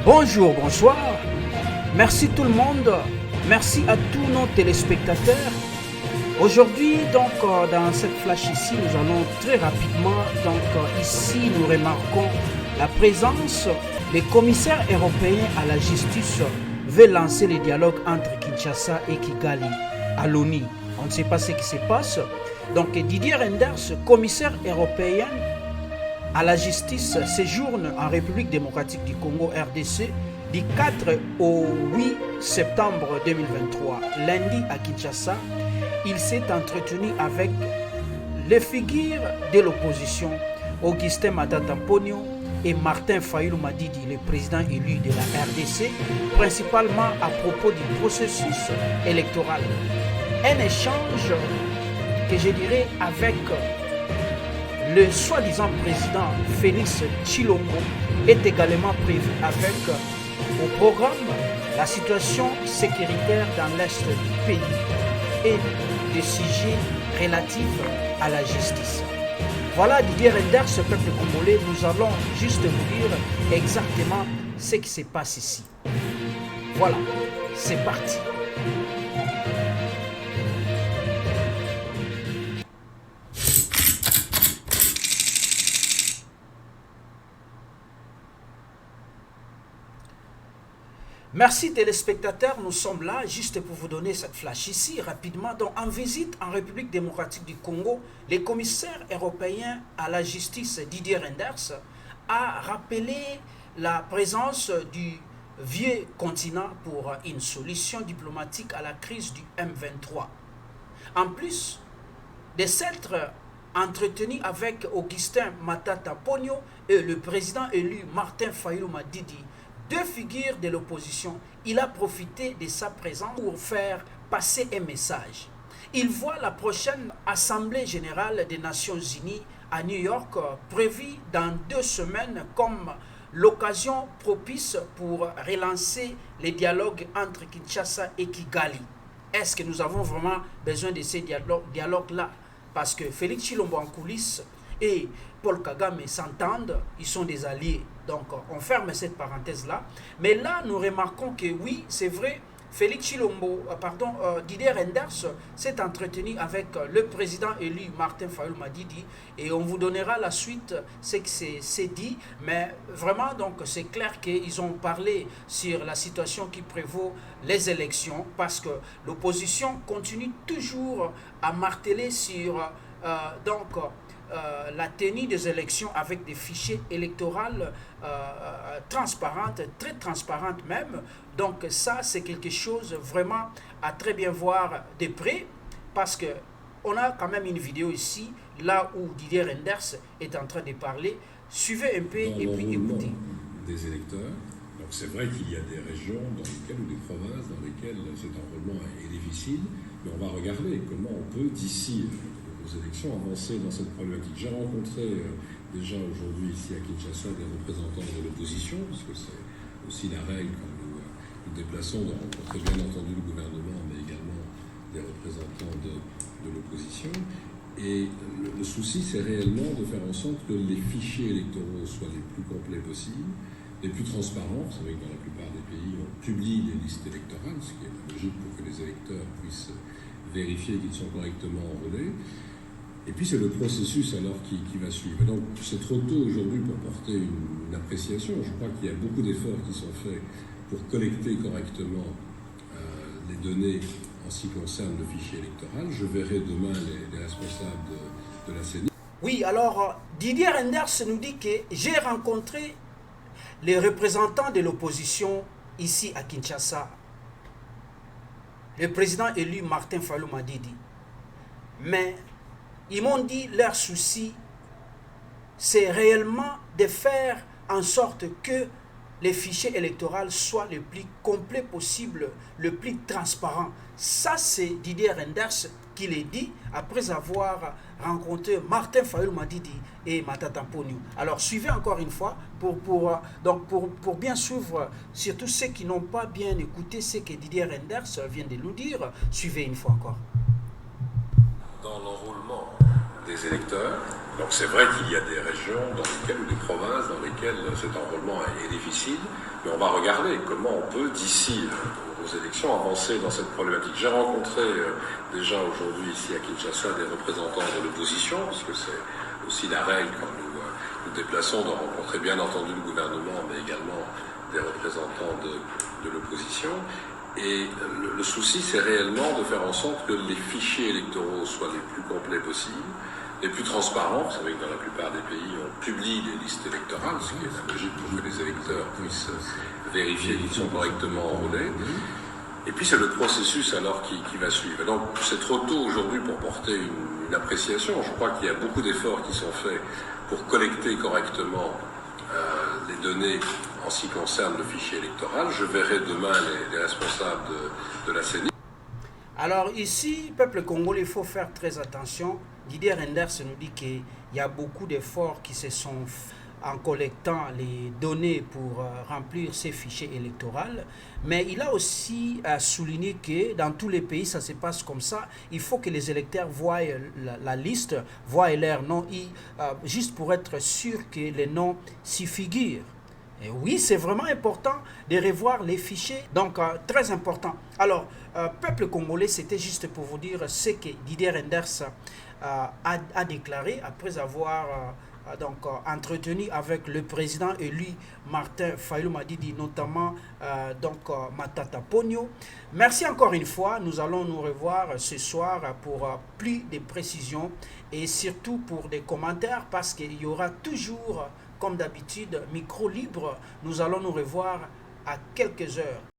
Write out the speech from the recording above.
Bonjour, bonsoir. Merci tout le monde. Merci à tous nos téléspectateurs. Aujourd'hui, dans cette flash ici, nous allons très rapidement, ici, nous remarquons la présence des commissaires européens à la justice veut lancer le dialogue entre Kinshasa et Kigali à l'ONU. On ne sait pas ce qui se passe. Donc Didier Reynders, commissaire européen à la justice, séjourne en République démocratique du Congo RDC du 4 au 8 septembre 2023. Lundi à Kinshasa, il s'est entretenu avec les figures de l'opposition, Augustin Matata Ponyo et Martin Fayulu Madidi, le président élu de la RDC, principalement à propos du processus électoral. Un échange que je dirais avec le soi-disant président Félix Tshilombo est également prévu avec au programme la situation sécuritaire dans l'est du pays et des sujets relatifs à la justice. Voilà Didier Reynders, ce peuple congolais, nous allons juste vous dire exactement ce qui se passe ici. Voilà, c'est parti. Merci téléspectateurs, nous sommes là juste pour vous donner cette flash ici rapidement. Donc en visite en République démocratique du Congo, le commissaire européen à la justice Didier Reynders a rappelé la présence du vieux continent pour une solution diplomatique à la crise du M23. En plus de s'être entretenu avec Augustin Matata Ponyo et le président élu Martin Fayulu Madidi, deux figures de l'opposition, il a profité de sa présence pour faire passer un message. Il voit la prochaine Assemblée générale des Nations Unies à New York prévue dans 2 semaines comme l'occasion propice pour relancer les dialogues entre Kinshasa et Kigali. Est-ce que nous avons vraiment besoin de ces dialogues-là? Parce que Félix Tshilombo en coulisses et Paul Kagame s'entendent, ils sont des alliés. Donc on ferme cette parenthèse-là. Mais là, nous remarquons que oui, c'est vrai, Félix Tshilombo, Didier Reynders s'est entretenu avec le président élu Martin Fayulu Madidi et on vous donnera la suite, ce que c'est dit. Mais vraiment, donc c'est clair qu'ils ont parlé sur la situation qui prévaut les élections parce que l'opposition continue toujours à marteler sur la tenue des élections avec des fichiers électoraux transparentes, très transparentes même. Donc ça, c'est quelque chose vraiment à très bien voir de près parce que on a quand même une vidéo ici, là où Didier Reynders est en train de parler. Suivez un peu et puis écoutez. Des électeurs. Donc c'est vrai qu'il y a des régions dans lesquelles, ou des provinces dans lesquelles cet enrôlement est difficile, mais on va regarder comment on peut d'ici aux élections avancer dans cette problématique. J'ai rencontré déjà aujourd'hui ici à Kinshasa des représentants de l'opposition, parce que c'est aussi la règle quand nous déplaçons de rencontrer bien entendu le gouvernement, mais également des représentants de l'opposition. Et le souci, c'est réellement de faire en sorte que les fichiers électoraux soient les plus complets possibles, les plus transparents. Vous savez que dans la plupart des pays, on publie les listes électorales, ce qui est logique pour que les électeurs puissent vérifier qu'ils sont correctement enrôlés. Et puis c'est le processus alors qui va suivre. Et donc c'est trop tôt aujourd'hui pour porter une appréciation. Je crois qu'il y a beaucoup d'efforts qui sont faits pour collecter correctement les données en ce qui concerne le fichier électoral. Je verrai demain les responsables de la CENI. Oui, alors Didier Reynders nous dit que j'ai rencontré les représentants de l'opposition ici à Kinshasa. Le président élu Martin Fayulu Madidi. Mais ils m'ont dit leur souci, c'est réellement de faire en sorte que les fichiers électoraux soient le plus complets possible, le plus transparent. Ça, c'est Didier Reynders qui l'a dit après avoir rencontré Martin Fayulu Madidi et Matata Ponyo. Alors, suivez encore une fois pour bien suivre, surtout ceux qui n'ont pas bien écouté ce que Didier Reynders vient de nous dire. Suivez une fois encore. Dans l'enrôlement des des électeurs. Donc c'est vrai qu'il y a des régions dans lesquelles, ou des provinces dans lesquelles cet enrôlement est difficile, mais on va regarder comment on peut, d'ici aux élections, avancer dans cette problématique. J'ai rencontré déjà aujourd'hui ici à Kinshasa des représentants de l'opposition, puisque c'est aussi la règle quand nous déplaçons de rencontrer bien entendu le gouvernement, mais également des représentants de l'opposition. Et le souci, c'est réellement de faire en sorte que les fichiers électoraux soient les plus complets possibles, les plus transparents. Vous savez que dans la plupart des pays, on publie des listes électorales, ce qui est la logique pour que les électeurs puissent vérifier qu'ils sont correctement enrôlés. Et puis c'est le processus alors qui va suivre. Et donc c'est trop tôt aujourd'hui pour porter une appréciation. Je crois qu'il y a beaucoup d'efforts qui sont faits pour collecter correctement les données en ce qui concerne le fichier électoral. Je verrai demain les responsables de la CENI. Alors ici, peuple congolais, il faut faire très attention. Didier Reynders nous dit qu'il y a beaucoup d'efforts qui se sont faits en collectant les données pour remplir ces fichiers électoraux. Mais il a aussi souligné que dans tous les pays, ça se passe comme ça. Il faut que les électeurs voient la liste, voient leurs noms, juste pour être sûr que les noms s'y figurent. Et oui, c'est vraiment important de revoir les fichiers, donc très important. Alors, peuple congolais, c'était juste pour vous dire ce que Didier Reynders a déclaré après avoir entretenu avec le président élu Martin Fayulu Madidi, notamment Matata Ponyo. Merci encore une fois, nous allons nous revoir ce soir pour plus de précisions et surtout pour des commentaires parce qu'il y aura toujours, comme d'habitude, micro libre. Nous allons nous revoir à quelques heures.